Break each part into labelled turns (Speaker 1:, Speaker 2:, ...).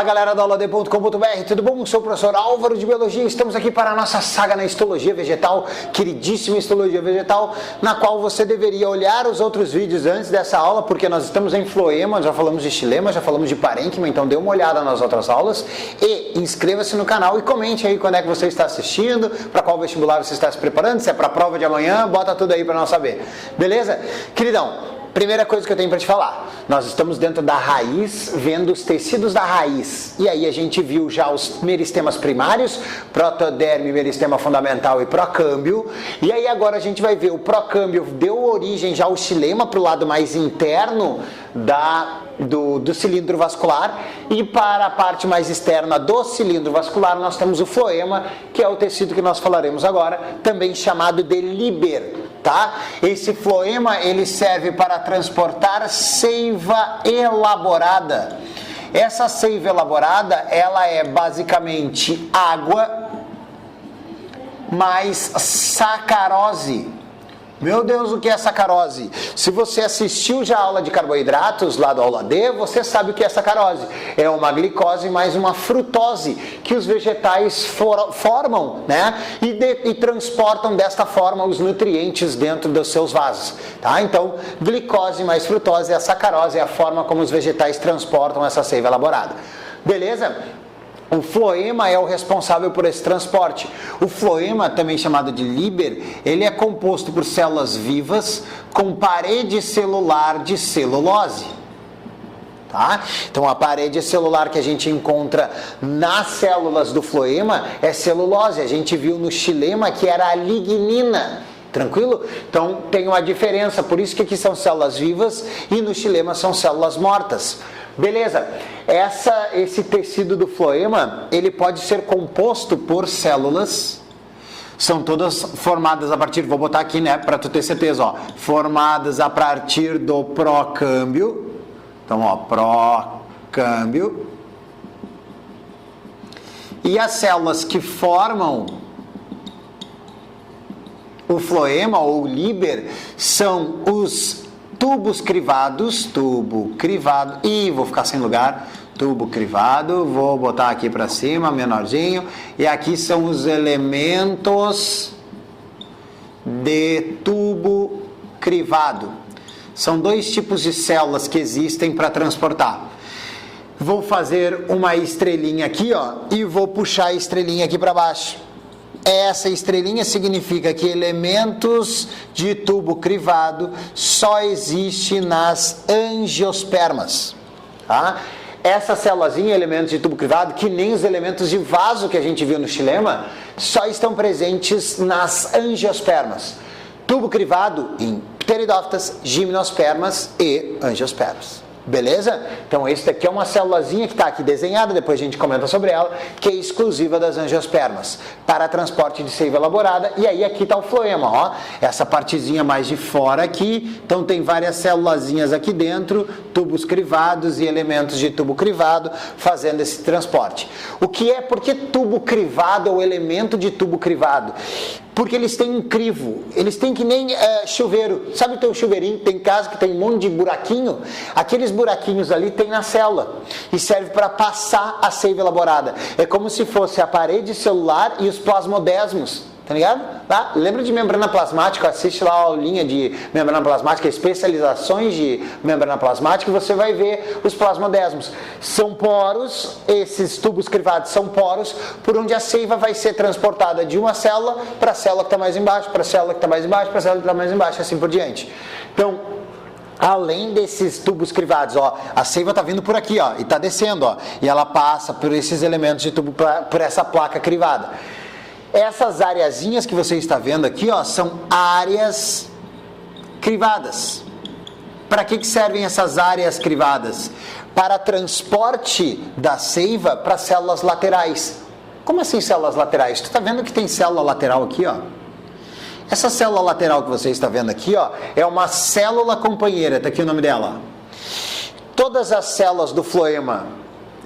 Speaker 1: galera da aulad.com.br, tudo bom? Sou o professor Álvaro de Biologia, estamos aqui para a nossa saga na histologia vegetal, queridíssima histologia vegetal, na qual você deveria olhar os outros vídeos antes dessa aula, porque nós estamos em floema, já falamos de xilema, já falamos de parênquima, então dê uma olhada nas outras aulas e inscreva-se no canal e comente aí quando é que você está assistindo, para qual vestibular você está se preparando, se é para a prova de amanhã, bota tudo aí para nós saber, beleza? Queridão, primeira coisa que eu tenho para te falar, nós estamos dentro da raiz, vendo os tecidos da raiz, e aí a gente viu já os meristemas primários, protoderme, meristema fundamental e procâmbio, e aí agora a gente vai ver o procâmbio deu origem já ao xilema para o lado mais interno do cilindro vascular, e para a parte mais externa do cilindro vascular nós temos o floema, que é o tecido que nós falaremos agora, também chamado de líber. Tá? Esse floema ele serve para transportar seiva elaborada. Essa seiva elaborada ela é basicamente água mais sacarose. Meu Deus, o que é sacarose? Se você assistiu já a aula de carboidratos lá da aula D, você sabe o que é sacarose. É uma glicose mais uma frutose que os vegetais formam, né? E transportam desta forma os nutrientes dentro dos seus vasos. Tá? Então, glicose mais frutose, a sacarose é a forma como os vegetais transportam essa seiva elaborada. Beleza? O floema é o responsável por esse transporte. O floema, também chamado de líber, ele é composto por células vivas com parede celular de celulose. Tá? Então a parede celular que a gente encontra nas células do floema é celulose. A gente viu no xilema que era a lignina. Tranquilo? Então tem uma diferença, por isso que aqui são células vivas e no xilema são células mortas. Beleza, esse tecido do floema, ele pode ser composto por células, são todas formadas a partir, vou botar aqui, né, para tu ter certeza, ó, formadas a partir do procâmbio, então, ó, procâmbio, e as células que formam o floema ou o líber são os tubos crivados, tubo crivado, e vou ficar sem lugar, tubo crivado, vou botar aqui para cima, menorzinho, e aqui são os elementos de tubo crivado. São dois tipos de células que existem para transportar. Vou fazer uma estrelinha aqui, ó, e vou puxar a estrelinha aqui para baixo. Essa estrelinha significa que elementos de tubo crivado só existe nas angiospermas. Tá? Essa célulazinha, elementos de tubo crivado, que nem os elementos de vaso que a gente viu no xilema, só estão presentes nas angiospermas. Tubo crivado em pteridófitas, gimnospermas e angiospermas. Beleza? Então esse daqui é uma célulazinha que está aqui desenhada, depois a gente comenta sobre ela, que é exclusiva das angiospermas, para transporte de seiva elaborada, e aí aqui está o floema, ó, essa partezinha mais de fora aqui, então tem várias célulazinhas aqui dentro, tubos crivados e elementos de tubo crivado, fazendo esse transporte. Por que tubo crivado ou elemento de tubo crivado? Porque eles têm um crivo, eles têm que nem chuveiro, sabe o teu chuveirinho, tem casa que tem um monte de buraquinho, aqueles buraquinhos ali tem na célula, e serve para passar a seiva elaborada, é como se fosse a parede celular e os plasmodesmos, tá ligado? Tá? Lembra de membrana plasmática, assiste lá a aulinha de membrana plasmática, especializações de membrana plasmática, e você vai ver os plasmodesmos. São poros, esses tubos crivados são poros, por onde a seiva vai ser transportada de uma célula para a célula que está mais embaixo, para a célula que está mais embaixo, para a célula que está mais embaixo, assim por diante. Então, além desses tubos crivados, ó, a seiva está vindo por aqui, ó, e está descendo, ó, e ela passa por esses elementos de tubo, por essa placa crivada. Essas areazinhas que você está vendo aqui, ó, são áreas crivadas. Para que servem essas áreas crivadas? Para transporte da seiva para células laterais. Como assim células laterais? Tu está vendo que tem célula lateral aqui, ó? Essa célula lateral que você está vendo aqui, ó, é uma célula companheira, está aqui o nome dela. Todas as células do floema,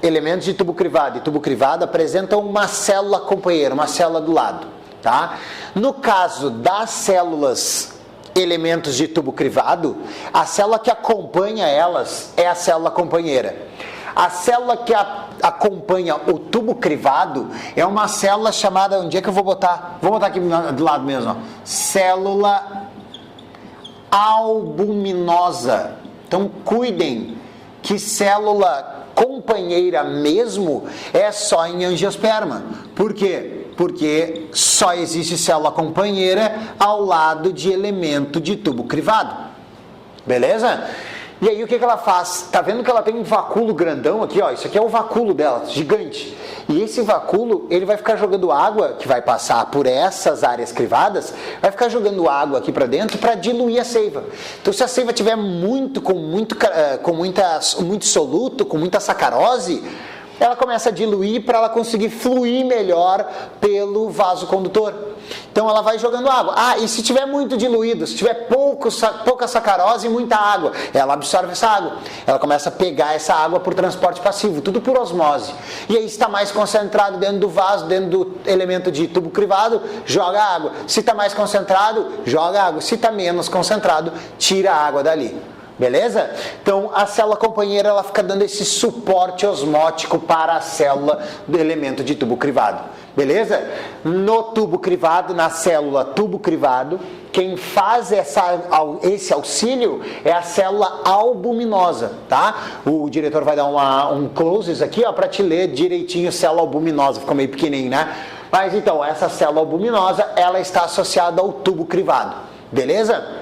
Speaker 1: elementos de tubo crivado e tubo crivado, apresentam uma célula companheira, uma célula do lado, tá? No caso das células elementos de tubo crivado, a célula que acompanha elas é a célula companheira. A célula acompanha o tubo crivado é uma célula chamada, onde é que eu vou botar? Vou botar aqui do lado mesmo, ó. Célula albuminosa. Então cuidem que célula companheira mesmo é só em angiosperma. Por quê? Porque só existe célula companheira ao lado de elemento de tubo crivado. Beleza? E aí o que ela faz? Tá vendo que ela tem um vacúolo grandão aqui, ó? Isso aqui é o vacúolo dela, gigante. E esse vacúolo, ele vai ficar jogando água, que vai passar por essas áreas crivadas, vai ficar jogando água aqui para dentro para diluir a seiva. Então se a seiva tiver muito soluto, com muita sacarose, ela começa a diluir para ela conseguir fluir melhor pelo vaso condutor. Então ela vai jogando água. E se tiver muito diluído, se tiver pouca sacarose e muita água, ela absorve essa água. Ela começa a pegar essa água por transporte passivo, tudo por osmose. E aí está mais concentrado dentro do vaso, dentro do elemento de tubo crivado, joga água. Se está mais concentrado, joga água. Se está menos concentrado, tira a água dali. Beleza? Então a célula companheira ela fica dando esse suporte osmótico para a célula do elemento de tubo crivado. Beleza? No tubo crivado, na célula tubo crivado, quem faz esse auxílio é a célula albuminosa, tá? O diretor vai dar um closes aqui, ó, para te ler direitinho célula albuminosa, ficou meio pequenininho, né? Mas então, essa célula albuminosa, ela está associada ao tubo crivado. Beleza?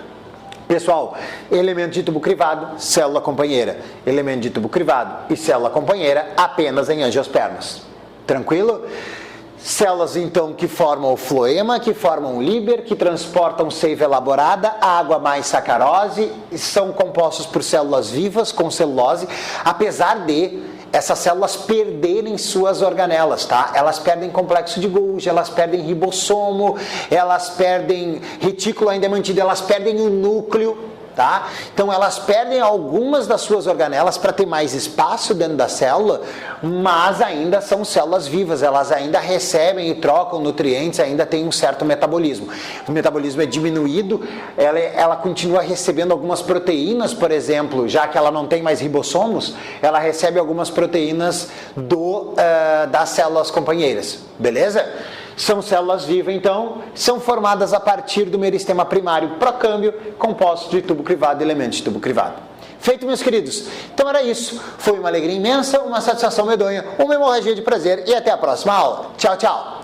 Speaker 1: Pessoal, elemento de tubo crivado, célula companheira. Elemento de tubo crivado e célula companheira apenas em angiospermas. Tranquilo? Células, então, que formam o floema, que formam o líber, que transportam seiva elaborada, água mais sacarose, são compostos por células vivas com celulose, apesar de essas células perderem suas organelas, tá? Elas perdem complexo de Golgi, elas perdem ribossomo, elas perdem retículo ainda mantido, elas perdem o núcleo, tá? Então elas perdem algumas das suas organelas para ter mais espaço dentro da célula, mas ainda são células vivas, elas ainda recebem e trocam nutrientes, ainda tem um certo metabolismo. O metabolismo é diminuído, ela continua recebendo algumas proteínas, por exemplo, já que ela não tem mais ribossomos, ela recebe algumas proteínas das células companheiras, beleza? São células vivas, então, são formadas a partir do meristema primário procâmbio, composto de tubo crivado e elementos de tubo crivado. Feito, meus queridos? Então era isso. Foi uma alegria imensa, uma satisfação medonha, uma hemorragia de prazer e até a próxima aula. Tchau, tchau!